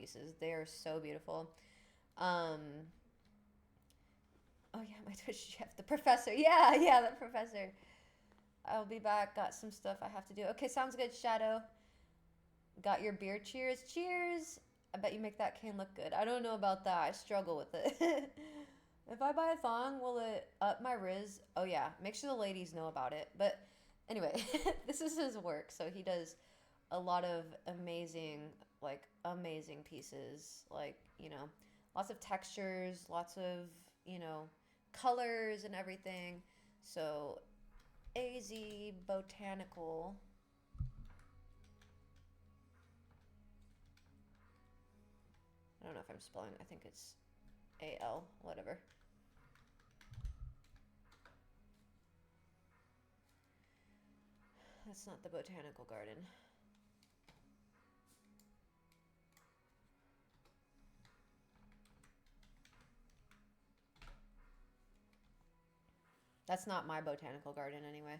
pieces. They are so beautiful. Um, oh yeah, my Twitch chef, the professor. Yeah, yeah, the professor. I'll be back. Got some stuff I have to do. Okay, sounds good, Shadow. Got your beer. Cheers. Cheers. I bet you make that cane look good. I don't know about that. I struggle with it. If I buy a thong, will it up my riz? Oh yeah. Make sure the ladies know about it. But anyway, this is his work. So he does a lot of amazing, like amazing pieces. Like, lots of textures, lots of, colors and everything. So AZ Botanical. I don't know if I'm spelling. I think it's AL, whatever. That's not the botanical garden. That's not my botanical garden anyway.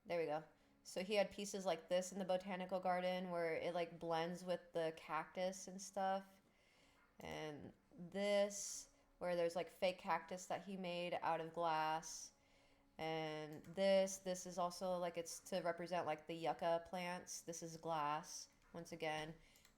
There we go. So he had pieces like this in the botanical garden where it like blends with the cactus and stuff. And this where there's like fake cactus that he made out of glass. And this is also like it's to represent like the yucca plants. This is glass. Once again,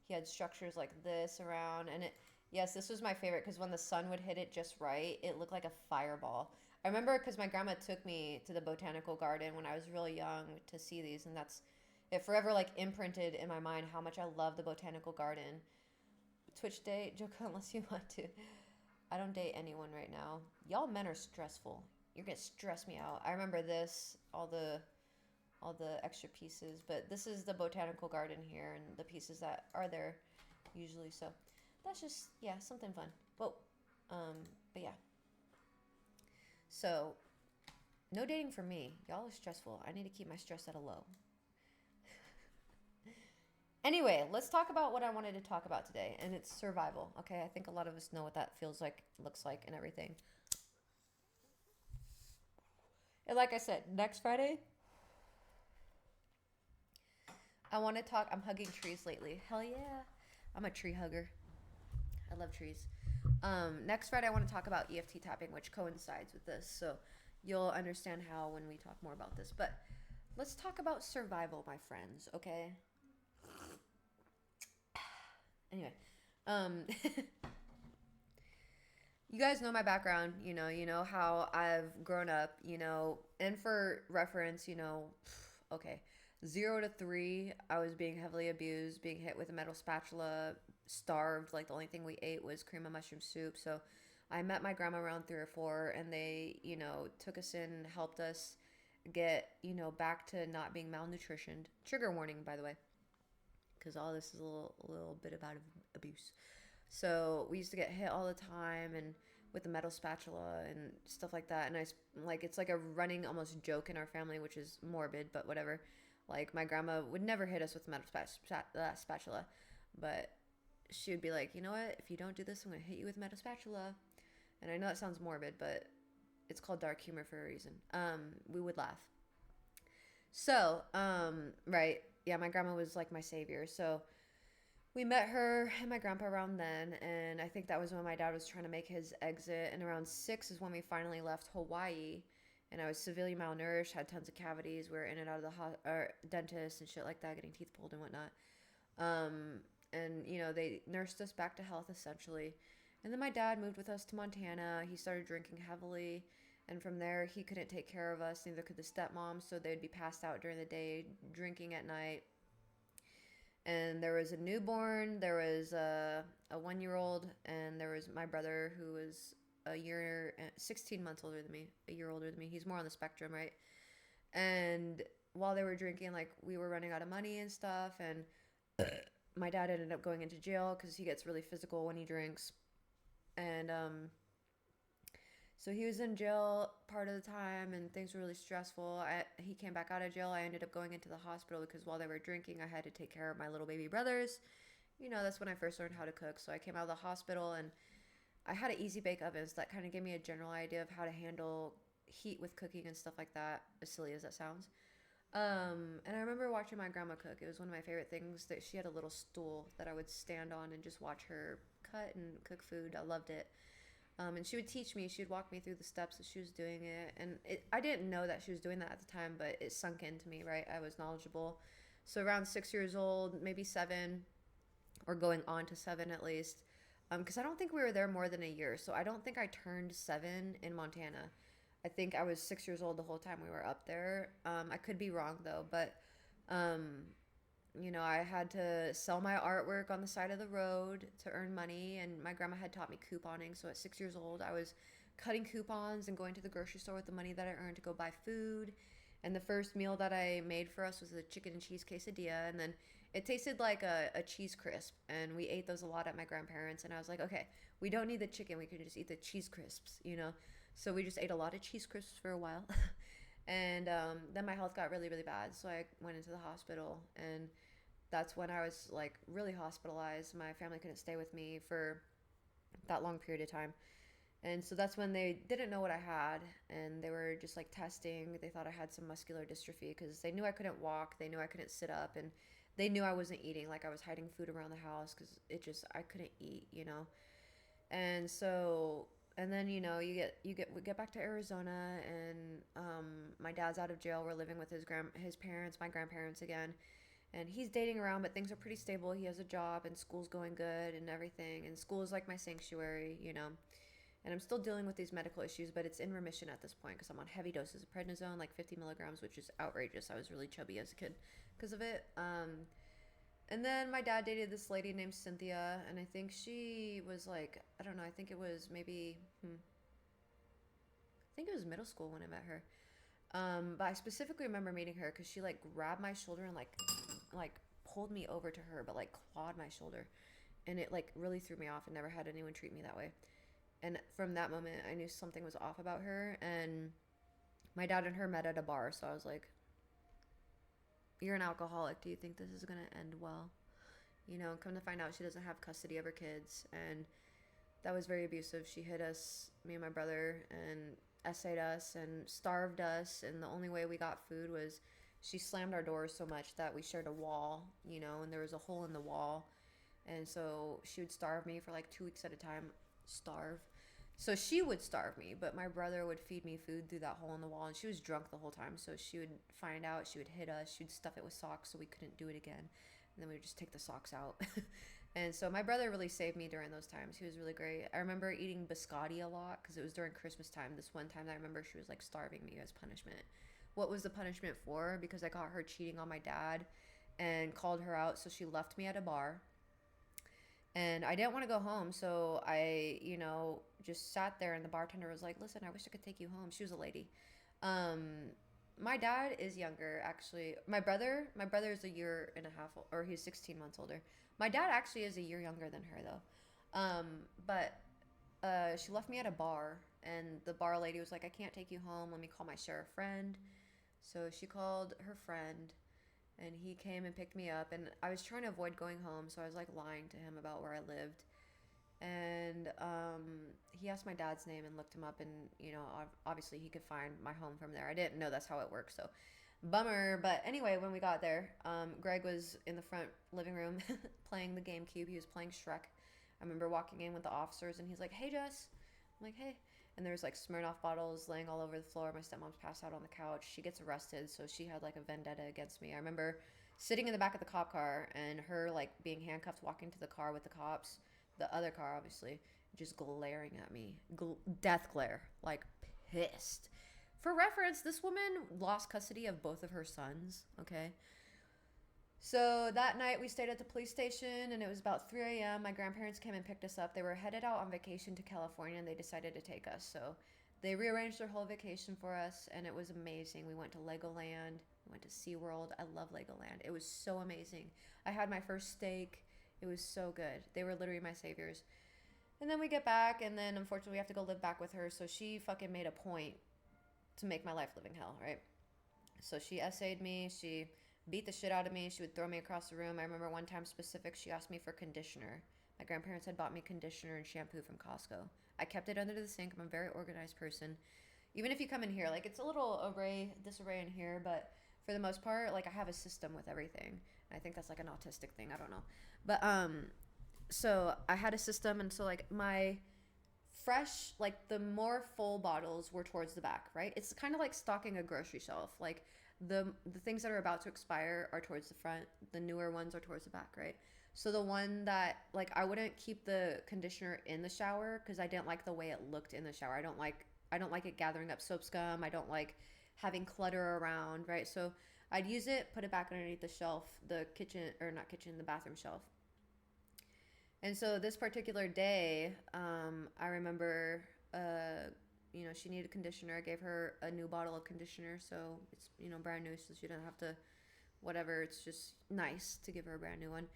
he had structures like this around and yes, this was my favorite because when the sun would hit it just right, it looked like a fireball. I remember because my grandma took me to the botanical garden when I was really young to see these, and that's it forever like imprinted in my mind how much I love the botanical garden. Twitch date, Joko, unless you want to. I don't date anyone right now. Y'all men are stressful. You're gonna stress me out. I remember this, all the extra pieces, but this is the botanical garden here and the pieces that are there usually. So that's just yeah, something fun. But yeah. So no dating for me. Y'all are stressful. I need to keep my stress at a low. Anyway, let's talk about what I wanted to talk about today, and it's survival. Okay, I think a lot of us know what that feels like, looks like, and everything. And like I said, next Friday, I want to talk. I'm hugging trees lately. Hell yeah. I'm a tree hugger. I love trees. Next Friday, I want to talk about EFT tapping, which coincides with this. So you'll understand how when we talk more about this. But let's talk about survival, my friends, okay? Anyway, um, you guys know my background, you know how I've grown up, and for reference, okay, 0 to 3, I was being heavily abused, being hit with a metal spatula, starved. Like the only thing we ate was cream of mushroom soup. So I met my grandma around 3 or 4, and they, took us in, helped us get, back to not being malnutritioned. Trigger warning, by the way, because all this is a little bit about abuse. So we used to get hit all the time and with the metal spatula and stuff like that. And like it's like a running almost joke in our family, which is morbid, but whatever. Like my grandma would never hit us with metal spatula, but she would be like, you know what? If you don't do this, I'm gonna hit you with metal spatula. And I know that sounds morbid, but it's called dark humor for a reason. We would laugh. So, right, yeah, my grandma was like my savior. So we met her and my grandpa around then, and I think that was when my dad was trying to make his exit. And around 6 is when we finally left Hawaii. And I was severely malnourished, had tons of cavities. We were in and out of the dentist and shit like that, getting teeth pulled and whatnot. And they nursed us back to health essentially. And then my dad moved with us to Montana. He started drinking heavily, and from there he couldn't take care of us. Neither could the stepmom, so they'd be passed out during the day, drinking at night. And there was a newborn, there was a 1 year old, and there was my brother who was a year, 16 months older than me, a year older than me. He's more on the spectrum, right? And while they were drinking, like we were running out of money and stuff, and my dad ended up going into jail because he gets really physical when he drinks. And so he was in jail part of the time, and things were really stressful. He came back out of jail. I ended up going into the hospital because while they were drinking, I had to take care of my little baby brothers. That's when I first learned how to cook. So I came out of the hospital, and I had an easy bake oven, so that kind of gave me a general idea of how to handle heat with cooking and stuff like that, as silly as that sounds. And I remember watching my grandma cook. It was one of my favorite things that she had a little stool that I would stand on and just watch her cut and cook food. I loved it. And she would teach me. She would walk me through the steps that she was doing it. And I didn't know that she was doing that at the time, but it sunk into me, right? I was knowledgeable. So around 6 years old, maybe seven, or going on to seven at least. Because I don't think we were there more than a year. So I don't think I turned seven in Montana. I think I was 6 years old the whole time we were up there. I could be wrong though, but um, I had to sell my artwork on the side of the road to earn money, and my grandma had taught me couponing. So at 6 years old, I was cutting coupons and going to the grocery store with the money that I earned to go buy food. And the first meal that I made for us was a chicken and cheese quesadilla, and then it tasted like a cheese crisp, and we ate those a lot at my grandparents. And I was like, okay, we don't need the chicken; we can just eat the cheese crisps. So we just ate a lot of cheese crisps for a while. And then my health got really, really bad. So I went into the hospital, and that's when I was like really hospitalized. My family couldn't stay with me for that long period of time. And so that's when they didn't know what I had, and they were just like testing. They thought I had some muscular dystrophy because they knew I couldn't walk, they knew I couldn't sit up, and they knew I wasn't eating. Like I was hiding food around the house because I couldn't eat. And so and then we get back to Arizona, and my dad's out of jail. We're living with his parents, my grandparents again, and he's dating around, but things are pretty stable. He has a job, and school's going good and everything, and school is like my sanctuary. And I'm still dealing with these medical issues, but it's in remission at this point because I'm on heavy doses of prednisone, like 50 milligrams, which is outrageous. I was really chubby as a kid because of it. And then my dad dated this lady named Cynthia, and I think she was like, I don't know, I think it was maybe, I think it was middle school when I met her. But I specifically remember meeting her because she like grabbed my shoulder and like pulled me over to her, but like clawed my shoulder, and it like really threw me off. And never had anyone treat me that way. And from that moment, I knew something was off about her. And my dad and her met at a bar, so I was like, "You're an alcoholic. Do you think this is gonna end well?" Come to find out, she doesn't have custody of her kids, and that was very abusive. She hit us, me and my brother, and essayed us and starved us. And the only way we got food was she slammed our doors so much that we shared a wall, and there was a hole in the wall. And so she would starve me for like 2 weeks at a time. Starve. So she would starve me, but my brother would feed me food through that hole in the wall. And she was drunk the whole time, so she would find out, she would hit us, she'd stuff it with socks so we couldn't do it again. And then we would just take the socks out. And so my brother really saved me during those times. He was really great. I remember eating biscotti a lot because it was during Christmas time. This one time I remember she was like starving me as punishment. What was the punishment for? Because I caught her cheating on my dad and called her out, so she left me at a bar. And I didn't want to go home, so I just sat there, and the bartender was like, "Listen, I wish I could take you home." She was a lady. Um, my dad is younger, actually. My brother is a year and a half, or he's 16 months older. My dad actually is a year younger than her, though. But she left me at a bar, and the bar lady was like, "I can't take you home. Let me call my sheriff friend." So she called her friend, and he came and picked me up. And I was trying to avoid going home, so I was like lying to him about where I lived. And he asked my dad's name and looked him up, and obviously he could find my home from there. I didn't know that's how it works, so bummer. But anyway, when we got there, Greg was in the front living room playing the GameCube. He was playing Shrek. I remember walking in with the officers, and he's like, "Hey, Jess." I'm like, "Hey." And there's like Smirnoff bottles laying all over the floor. My stepmom's passed out on the couch. She gets arrested, so she had like a vendetta against me. I remember sitting in the back of the cop car, and her like being handcuffed, walking to the car with the cops, the other car obviously, just glaring at me, death glare, like pissed. For reference, this woman lost custody of both of her sons. Okay. So that night we stayed at the police station, and it was about 3 a.m. My grandparents came and picked us up. They were headed out on vacation to California, and they decided to take us. So they rearranged their whole vacation for us, and it was amazing. We went to Legoland, we went to SeaWorld. I love Legoland. It was so amazing. I had my first steak. It was so good. They were literally my saviors. And then we get back, and then unfortunately we have to go live back with her. So she fucking made a point to make my life living hell, right? So she essayed me. She beat the shit out of me. She would throw me across the room. I remember one time specific, she asked me for conditioner. My grandparents had bought me conditioner and shampoo from Costco. I kept it under the sink. I'm a very organized person. Even if you come in here, like it's a little disarray in here, but for the most part, like I have a system with everything. And I think that's like an autistic thing. I don't know, but so I had a system, and so like my fresh, like the more full bottles were towards the back, right? It's kind of like stocking a grocery shelf. Like the things that are about to expire are towards the front, the newer ones are towards the back, right? So the one that like I wouldn't keep the conditioner in the shower because I didn't like the way it looked in the shower. I don't like it gathering up soap scum. I don't like having clutter around, right? So I'd use it, put it back underneath the shelf, the kitchen or not kitchen, the bathroom shelf. And so this particular day, I remember, she needed conditioner. I gave her a new bottle of conditioner, so it's brand new, so she doesn't have to whatever. It's just nice to give her a brand new one.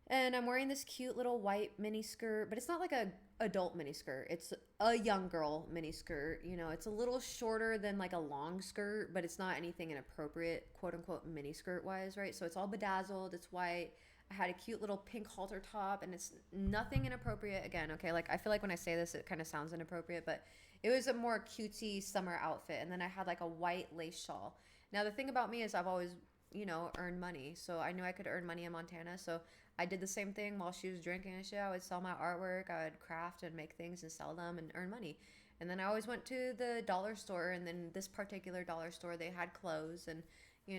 And I'm wearing this cute little white mini skirt, but it's not like a adult mini skirt. It's a young girl mini skirt. It's a little shorter than like a long skirt, but it's not anything inappropriate, quote unquote, mini skirt wise, right? So it's all bedazzled. It's white. I had a cute little pink halter top, and it's nothing inappropriate. Again, okay, like I feel like when I say this, it kind of sounds inappropriate, but it was a more cutesy summer outfit. And then I had like a white lace shawl. Now the thing about me is I've always earned money, so I knew I could earn money in Montana. So I did the same thing while she was drinking and shit. I would sell my artwork, I would craft and make things and sell them and earn money. And then I always went to the dollar store, and then this particular dollar store, they had clothes, and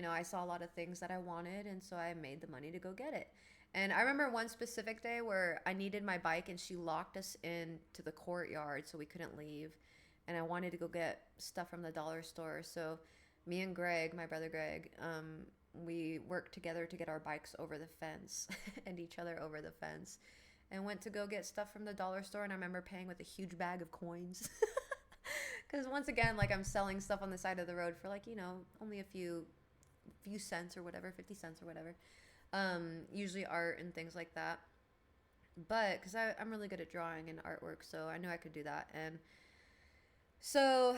I saw a lot of things that I wanted, and so I made the money to go get it. And I remember one specific day where I needed my bike, and she locked us into the courtyard so we couldn't leave. And I wanted to go get stuff from the dollar store. So me and Greg, my brother Greg, we worked together to get our bikes over the fence and each other over the fence, and went to go get stuff from the dollar store. And I remember paying with a huge bag of coins. Because once again, like I'm selling stuff on the side of the road for like, only a few cents or whatever, 50 cents or whatever. Usually art and things like that. But because I'm really good at drawing and artwork, so I knew I could do that. And so,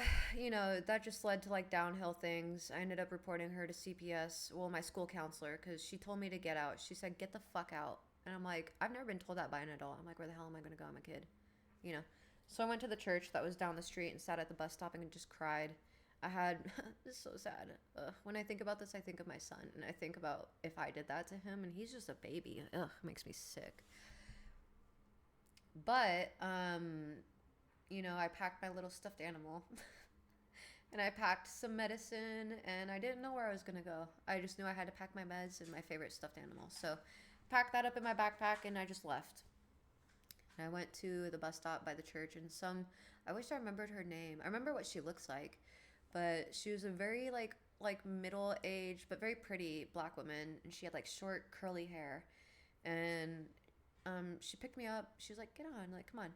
that just led to like downhill things. I ended up reporting her to CPS, well, my school counselor, because she told me to get out. She said, get the fuck out. And I'm like, I've never been told that by an adult. I'm like, where the hell am I going to go? I'm a kid, you know? So I went to the church that was down the street and sat at the bus stop and just cried. I had, this is so sad. When I think about this, I think of my son, and I think about if I did that to him, and he's just a baby. Ugh, makes me sick. But, I packed my little stuffed animal. And I packed some medicine, and I didn't know where I was going to go. I just knew I had to pack my meds and my favorite stuffed animal. So packed that up in my backpack, and I just left. And I went to the bus stop by the church, and I wish I remembered her name. I remember what she looks like, but she was a very like middle-aged but very pretty black woman, and she had like short curly hair. And she picked me up. She was like, get on, like, come on.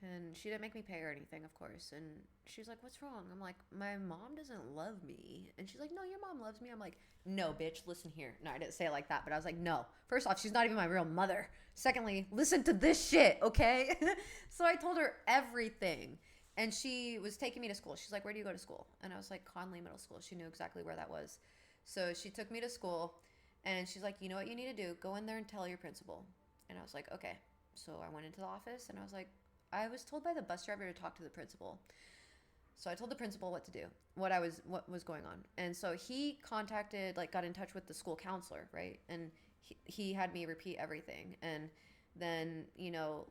And she didn't make me pay or anything, of course. And she was like, what's wrong? I'm like, my mom doesn't love me. And she's like, no, your mom loves me. I'm like, no, bitch, listen here. No, I didn't say it like that, but I was like, no. First off, she's not even my real mother. Secondly, listen to this shit, okay? So I told her everything. And she was taking me to school. She's like, where do you go to school? And I was like, Conley Middle School. She knew exactly where that was. So she took me to school, and she's like, you know what you need to do? Go in there and tell your principal. And I was like, okay. So I went into the office, and I was told by the bus driver to talk to the principal. So I told the principal what to do, what was going on. And so he got in touch with the school counselor, right? And he had me repeat everything. And then,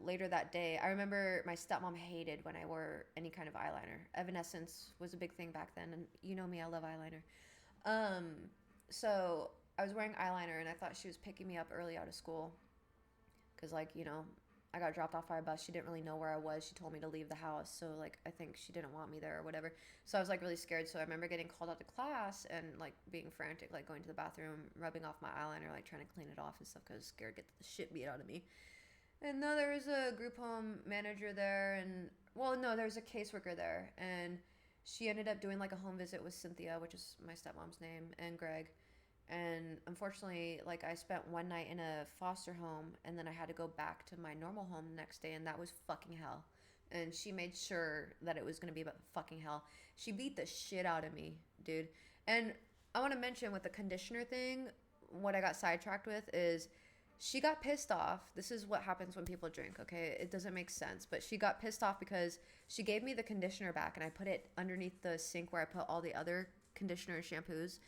later that day, I remember my stepmom hated when I wore any kind of eyeliner. Evanescence was a big thing back then. And you know me, I love eyeliner. So I was wearing eyeliner, and I thought she was picking me up early out of school. Because, I got dropped off by a bus. She didn't really know where I was. She told me to leave the house. So, I think she didn't want me there or whatever. So I was, really scared. So I remember getting called out to class and, being frantic, going to the bathroom, rubbing off my eyeliner, trying to clean it off and stuff because I was scared to get the shit beat out of me. And no, there was a group home manager there. And, well, no, there was a caseworker there. And she ended up doing, a home visit with Cynthia, which is my stepmom's name, and Greg. And unfortunately, I spent one night in a foster home, and then I had to go back to my normal home the next day, and that was fucking hell. And she made sure that it was going to be about fucking hell. She beat the shit out of me, dude. And I want to mention with the conditioner thing, what I got sidetracked with is she got pissed off. This is what happens when people drink, okay? It doesn't make sense. But she got pissed off because she gave me the conditioner back, and I put it underneath the sink where I put all the other conditioner and shampoos.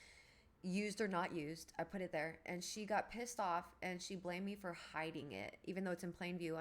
used or not used. I put it there, and she got pissed off and she blamed me for hiding it, even though it's in plain view